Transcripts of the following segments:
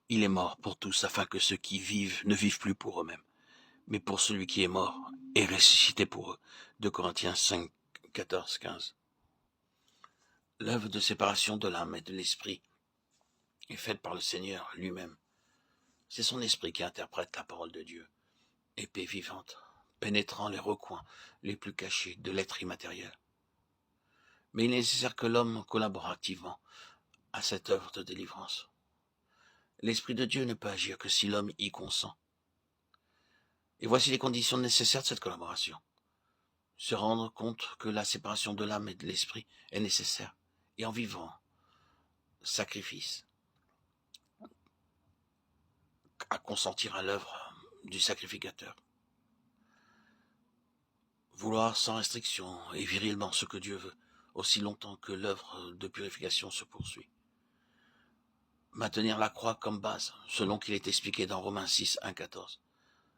Il est mort pour tous, afin que ceux qui vivent ne vivent plus pour eux-mêmes, mais pour celui qui est mort et ressuscité pour eux. 2 Corinthiens 5, 14, 15. L'œuvre de séparation de l'âme et de l'esprit est faite par le Seigneur lui-même. C'est son esprit qui interprète la parole de Dieu, épée vivante, pénétrant les recoins les plus cachés de l'être immatériel. Mais il est nécessaire que l'homme collabore activement à cette œuvre de délivrance. L'Esprit de Dieu ne peut agir que si l'homme y consent. Et voici les conditions nécessaires de cette collaboration. Se rendre compte que la séparation de l'âme et de l'esprit est nécessaire, et en vivant sacrifice, à consentir à l'œuvre du sacrificateur. Vouloir sans restriction et virilement ce que Dieu veut, aussi longtemps que l'œuvre de purification se poursuit. Maintenir la croix comme base, selon qu'il est expliqué dans Romains 6, 1, 14.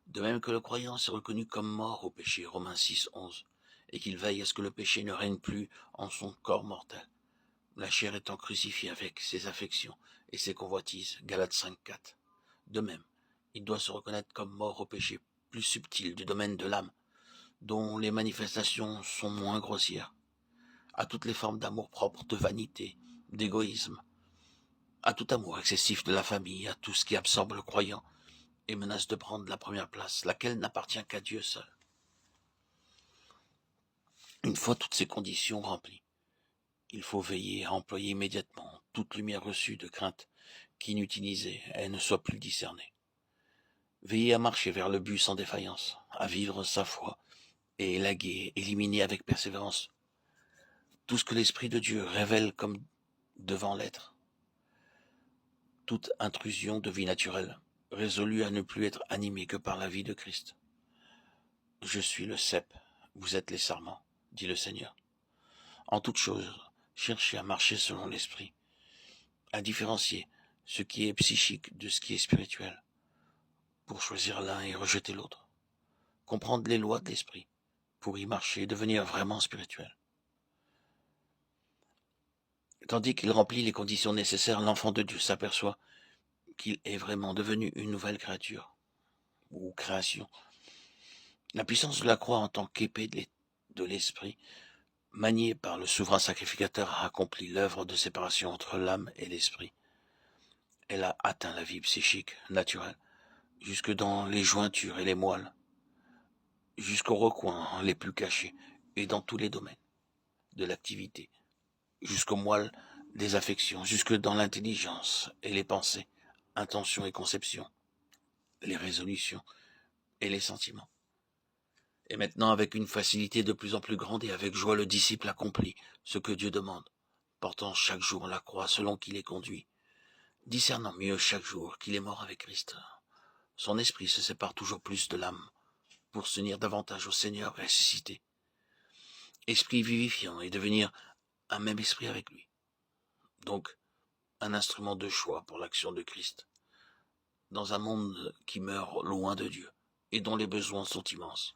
De même que le croyant s'est reconnu comme mort au péché, Romains 6, 11, et qu'il veille à ce que le péché ne règne plus en son corps mortel, la chair étant crucifiée avec ses affections et ses convoitises, Galates 5, 4. De même, il doit se reconnaître comme mort au péché plus subtil du domaine de l'âme, dont les manifestations sont moins grossières, à toutes les formes d'amour-propre, de vanité, d'égoïsme, à tout amour excessif de la famille, à tout ce qui absorbe le croyant et menace de prendre la première place, laquelle n'appartient qu'à Dieu seul. Une fois toutes ces conditions remplies, il faut veiller à employer immédiatement toute lumière reçue de crainte qu'inutilisée elle ne soit plus discernée. Veiller à marcher vers le but sans défaillance, à vivre sa foi et élaguer, éliminer avec persévérance tout ce que l'Esprit de Dieu révèle comme devant l'être. Toute intrusion de vie naturelle, résolue à ne plus être animée que par la vie de Christ. Je suis le cep, vous êtes les sarments, dit le Seigneur. En toute chose, cherchez à marcher selon l'Esprit, à différencier ce qui est psychique de ce qui est spirituel, pour choisir l'un et rejeter l'autre. Comprendre les lois de l'Esprit, pour y marcher et devenir vraiment spirituel. Tandis qu'il remplit les conditions nécessaires, l'enfant de Dieu s'aperçoit qu'il est vraiment devenu une nouvelle créature, ou création. La puissance de la croix en tant qu'épée de l'esprit, maniée par le souverain sacrificateur, a accompli l'œuvre de séparation entre l'âme et l'esprit. Elle a atteint la vie psychique naturelle, jusque dans les jointures et les moelles, jusqu'aux recoins les plus cachés, et dans tous les domaines de l'activité, jusqu'aux moelles des affections, jusque dans l'intelligence et les pensées, intentions et conceptions, les résolutions et les sentiments. Et maintenant, avec une facilité de plus en plus grande et avec joie, le disciple accomplit ce que Dieu demande, portant chaque jour la croix selon qu'il est conduit, discernant mieux chaque jour qu'il est mort avec Christ. Son esprit se sépare toujours plus de l'âme pour s'unir davantage au Seigneur ressuscité. Esprit vivifiant et devenir un même esprit avec lui. Donc, un instrument de choix pour l'action de Christ, dans un monde qui meurt loin de Dieu et dont les besoins sont immenses.